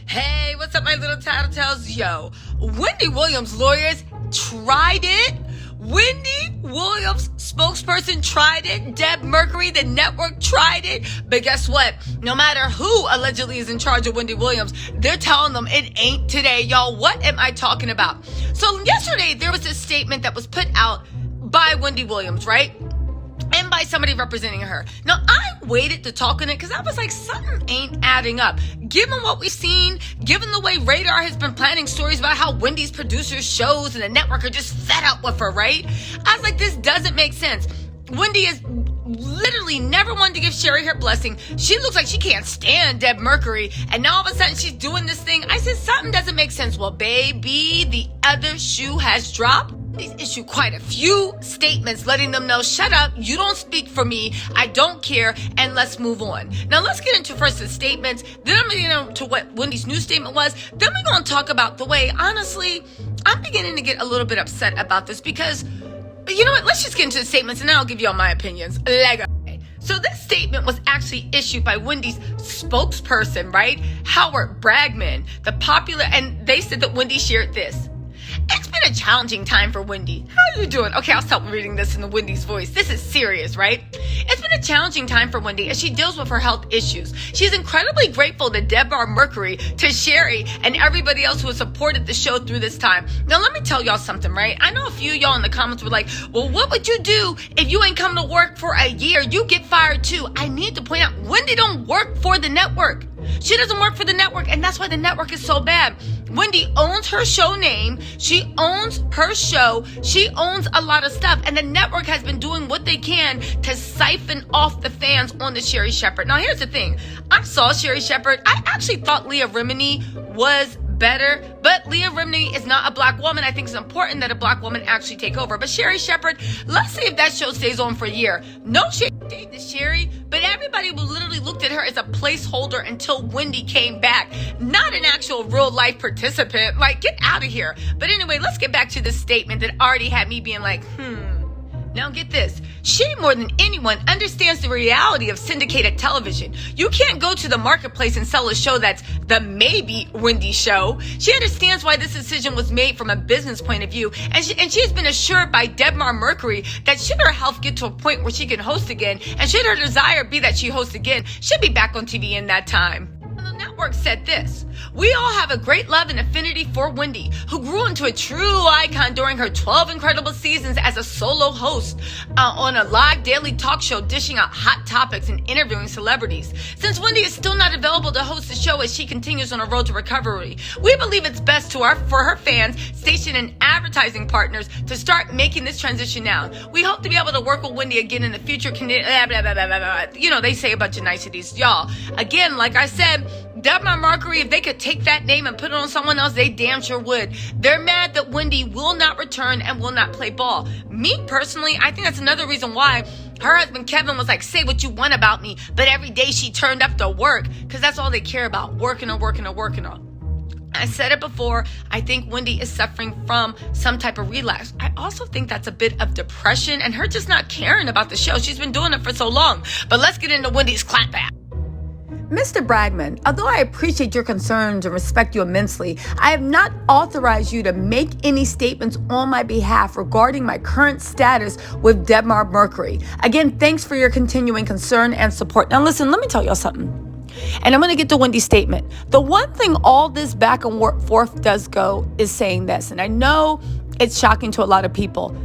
Hey, what's up, my little Tattle Tells? Yo, Wendy Williams' lawyers tried it. Wendy Williams' spokesperson tried it. Deb Mercury, the network, tried it. But guess what? No matter who allegedly is in charge of Wendy Williams, they're telling them it ain't today, y'all. What am I talking about? So yesterday, there was this statement that was put out by Wendy Williams, right? And by somebody representing her. Now, I waited to talk on it because I was like, something ain't adding up. Given what we've seen, given the way Radar has been planning stories about how Wendy's producers, shows, and the network are just fed up with her, right? I was like, this doesn't make sense. Wendy is literally never wanted to give Sherry her blessing. She looks like she can't stand Deb Mercury. And now all of a sudden she's doing this thing. I said, something doesn't make sense. Well, baby, the other shoe has dropped. He's issued quite a few statements letting them know, shut up, you don't speak for me, I don't care, and let's move on. Now let's get into first the statements, then I'm going to get into what Wendy's new statement was, then we're going to talk about the way, honestly, I'm beginning to get a little bit upset about this because, you know what, let's just get into the statements and then I'll give you all my opinions. So this statement was actually issued by Wendy's spokesperson, right? Howard Bragman, the popular, and they said that Wendy shared this. It's been a challenging time for Wendy. How are you doing? Okay, I'll stop reading this in the Wendy's voice. This is serious, right? It's been a challenging time for Wendy as she deals with her health issues. She's incredibly grateful to Deborah Mercury, to Sherry, and everybody else who has supported the show through this time. Now, let me tell y'all something, right? I know a few of y'all in the comments were like, well, what would you do if you ain't come to work for a year? You get fired too. I need to point out, Wendy don't work for the network. She doesn't work for the network, and that's why the network is so bad. Wendy owns her show name. She owns her show. She owns a lot of stuff, and the network has been doing what they can to siphon off the fans on the Sherri Shepherd. Now, here's the thing. I saw Sherri Shepherd. I actually thought Leah Remini was better, but Leah Remini is not a black woman. I think it's important that a black woman actually take over. But Sherri Shepherd, let's see if that show stays on for a year. No shade to Sherry, but everybody literally looked at her as a placeholder until Wendy came back, not an actual real life participant. Like, get out of here. But anyway, let's get back to this statement that already had me being like, Now get this. She, more than anyone, understands the reality of syndicated television. You can't go to the marketplace and sell a show that's the maybe Wendy show. She understands why this decision was made from a business point of view. And she has been assured by Deborah Mercury that should her health get to a point where she can host again, and should her desire be that she hosts again, she'll be back on TV in that time. Network said this. We all have a great love and affinity for Wendy, who grew into a true icon during her 12 incredible seasons as a solo host on a live daily talk show, dishing out hot topics and interviewing celebrities. Since Wendy is still not available to host the show as she continues on a road to recovery, we believe it's best for her fans, station, and advertising partners to start making this transition now. We hope to be able to work with Wendy again in the future. You know, they say a bunch of niceties. Y'all, again, like I said, Deborah Mercury, if they could take that name and put it on someone else, they damn sure would. They're mad that Wendy will not return and will not play ball. Me, personally, I think that's another reason why her husband Kevin was like, say what you want about me, but every day she turned up to work, because that's all they care about, working on. I said it before, I think Wendy is suffering from some type of relapse. I also think that's a bit of depression and her just not caring about the show. She's been doing it for so long. But let's get into Wendy's clapback. Mr. Bragman, although I appreciate your concerns and respect you immensely, I have not authorized you to make any statements on my behalf regarding my current status with Deborah Mercury. Again, thanks for your continuing concern and support. Now listen, let me tell y'all something. And I'm going to get to Wendy's statement. The one thing all this back and forth does go is saying this, and I know it's shocking to a lot of people.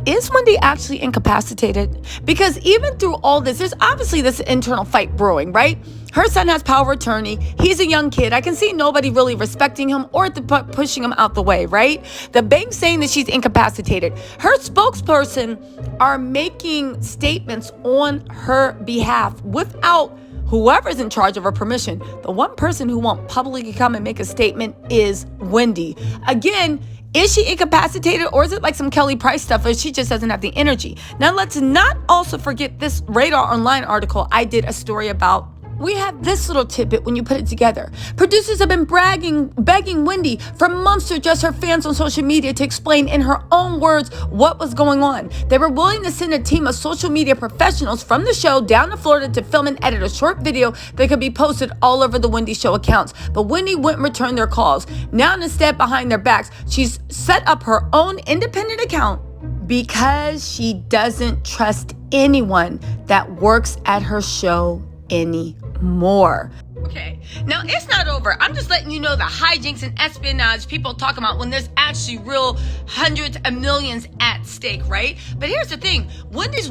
Is Wendy actually incapacitated? Because even through all this, there's obviously this internal fight brewing, right? Her son has power of attorney. He's a young kid. I can see nobody really respecting him or pushing him out the way, right? The bank saying that she's incapacitated. Her spokesperson are making statements on her behalf without whoever's in charge of her permission. The one person who won't publicly come and make a statement is Wendy. Again, is she incapacitated, or is it like some Kelly Price stuff where she just doesn't have the energy? Now, let's not also forget this Radar Online article I did a story about We have this little tidbit when you put it together. Producers have been begging Wendy for months to address her fans on social media to explain in her own words what was going on. They were willing to send a team of social media professionals from the show down to Florida to film and edit a short video that could be posted all over the Wendy show accounts. But Wendy wouldn't return their calls. Now, instead, behind their backs, she's set up her own independent account because she doesn't trust anyone that works at her show anymore. Okay, now it's not over. I'm just letting you know the hijinks and espionage people talk about when there's actually real hundreds of millions at stake, right? But here's the thing. Wendy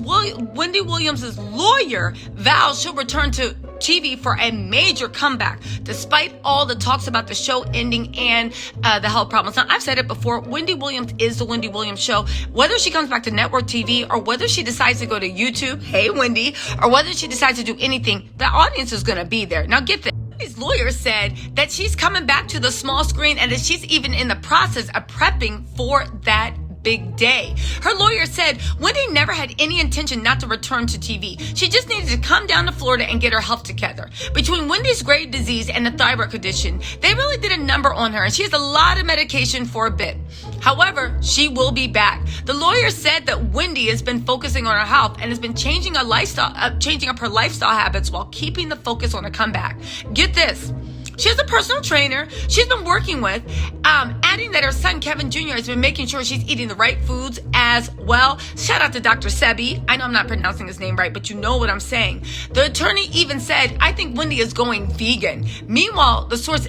Williams' lawyer vows she'll return to TV for a major comeback, despite all the talks about the show ending and the health problems. Now, I've said it before, Wendy Williams is the Wendy Williams show. Whether she comes back to network TV or whether she decides to go to YouTube, hey Wendy, or whether she decides to do anything, the audience is going to be there. Now get this. Wendy's lawyer said that she's coming back to the small screen and that she's even in the process of prepping for that big day. Her lawyer said Wendy never had any intention not to return to TV. She just needed to come down to Florida and get her health together. Between Wendy's grave disease and the thyroid condition, they really did a number on her, and she has a lot of medication for a bit. However, she will be back. The lawyer said that Wendy has been focusing on her health and has been changing up her lifestyle habits while keeping the focus on a comeback. Get this. She has a personal trainer she's been working with, adding that her son Kevin Jr. has been making sure she's eating the right foods as well. Shout out to Dr. Sebi. I know I'm not pronouncing his name right, but you know what I'm saying. The attorney even said, I think Wendy is going vegan. Meanwhile, the source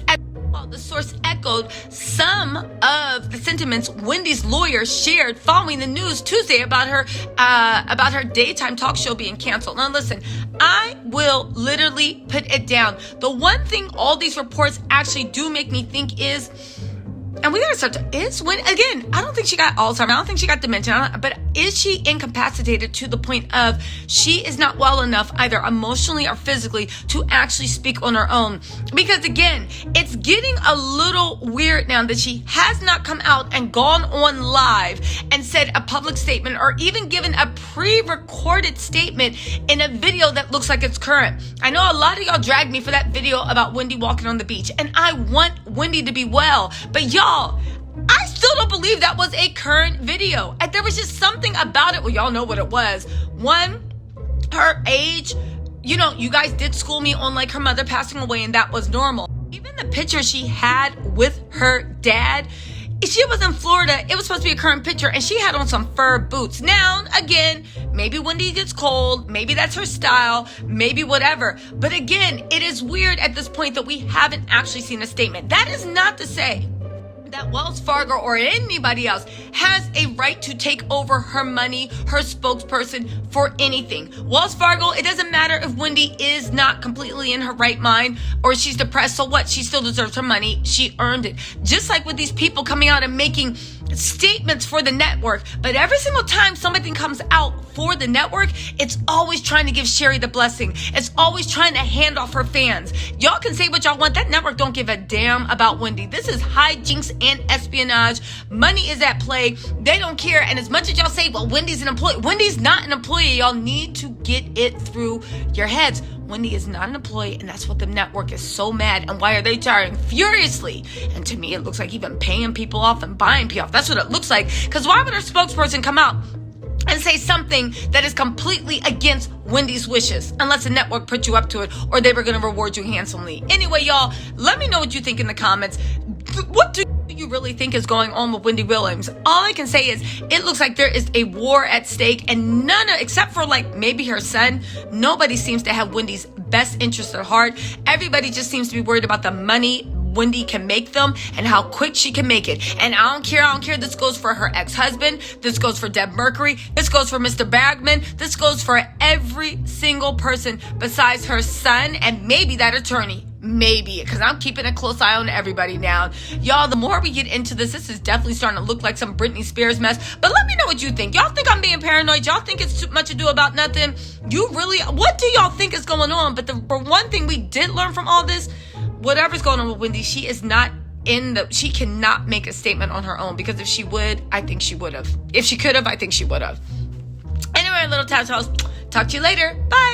echoed some of the sentiments Wendy's lawyer shared following the news Tuesday about her daytime talk show being canceled. Now listen, I will literally put it down. The one thing all these reports actually do make me think is, and we gotta start to, again, I don't think she got Alzheimer's, I don't think she got dementia, but is she incapacitated to the point of she is not well enough either emotionally or physically to actually speak on her own? Because again, it's getting a little weird now that she has not come out and gone on live and said a public statement or even given a pre-recorded statement in a video that looks like it's current. I know a lot of y'all dragged me for that video about Wendy walking on the beach, and I want Wendy to be well, but y'all, I still don't believe that was a current video. There was just something about it. Well, y'all know what it was. One, her age. You know, you guys did school me on like her mother passing away, and that was normal. Even the picture she had with her dad, she was in Florida. It was supposed to be a current picture, and she had on some fur boots. Now, again, maybe Wendy gets cold. Maybe that's her style. Maybe whatever. But again, it is weird at this point that we haven't actually seen a statement. That is not to say that Wells Fargo or anybody else has a right to take over her money, her spokesperson, for anything. Wells Fargo, it doesn't matter if Wendy is not completely in her right mind or she's depressed. So what? She still deserves her money. She earned it. Just like with these people coming out and making statements for the network. But every single time something comes out for the network, it's always trying to give Sherry the blessing. It's always trying to hand off her fans. Y'all can say what y'all want. That network don't give a damn about Wendy. This is hijinks and espionage. Money is at play. They don't care. And as much as y'all say, well, Wendy's an employee. Wendy's not an employee. Y'all need to get it through your heads. Wendy is not an employee, and that's what the network is so mad. And why are they trying furiously? And to me, it looks like even paying people off and buying people off. That's what it looks like. Because why would her spokesperson come out and say something that is completely against Wendy's wishes, unless the network put you up to it or they were going to reward you handsomely? Anyway, y'all, let me know what you think in the comments. What do you really think is going on with Wendy Williams? All I can say is it looks like there is a war at stake, and except for like maybe her son, nobody seems to have Wendy's best interest at heart. Everybody just seems to be worried about the money Wendy can make them and how quick she can make it. And I don't care. This goes for her ex-husband. This goes for Deb Mercury. This goes for Mr. Bagman. This goes for every single person besides her son and maybe that attorney. Maybe, because I'm keeping a close eye on everybody now. Y'all, the more we get into this is definitely starting to look like some Britney Spears mess. But let me know what you think. Y'all think I'm being paranoid? Y'all think it's too much ado about nothing? What do y'all think is going on? But for one thing we did learn from all this, whatever's going on with Wendy, she cannot make a statement on her own, because if she would, I think she would have. If she could have, I think she would have. Anyway, little Tattle Tells, talk to you later. Bye.